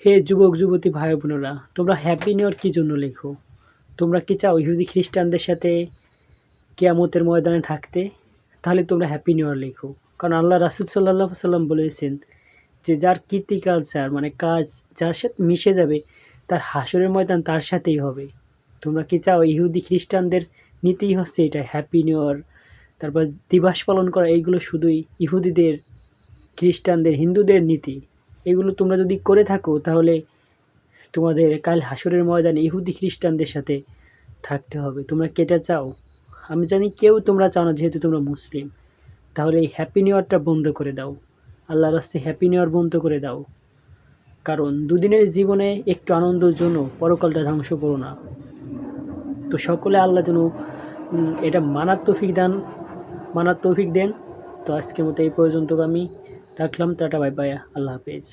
হে যুবক যুবতী ভাই বোনেরা, তোমরা হ্যাপি নিউ ইয়ার কী জন্য লেখো? তোমরা কি চাও ইহুদি খ্রিস্টানদের সাথে কিয়ামতের ময়দানে থাকতে? তাহলে তোমরা হ্যাপি নিউ ইয়ার লেখো। কারণ আল্লাহ রাসূল সাল্লাল্লাহু আলাইহি সাল্লাম বলেছেন যে যার কীর্তি কালচার মানে কাজ যার সাথে মিশে যাবে তার হাসরের ময়দান তার সাথেই হবে। তোমরা কি চাও ইহুদি খ্রিস্টানদের নীতিই হচ্ছে এটা, হ্যাপি নিউ ইয়ার, তারপর দিবস পালন করা, এইগুলো শুধুই ইহুদিদের, খ্রিস্টানদের, হিন্দুদের নীতি। এগুলো তোমরা যদি করে থাকো তাহলে তোমাদের কাল হাসরের ময়দানে ইহুদি খ্রিস্টানদের সাথে থাকতে হবে। তোমরা কি এটা চাও? আমি জানি কেউ তোমরা চাও না, যেহেতু তোমরা মুসলিম। তাহলে এই হ্যাপি নিউ ইয়ারটা বন্ধ করে দাও। আল্লাহর রাস্তায় হ্যাপি নিউ ইয়ার বন্ধ করে দাও। কারণ দুদিনের জীবনে একটু আনন্দের জন্য পরকালটা ধ্বংস করো না। তো সকলে আল্লাহ যেন এটা মানার তৌফিক দেন। তো আজকের মতো এই পর্যন্ত আমি রাখলাম। টাটা, বাই বাই, আল্লাহ হাফেজ।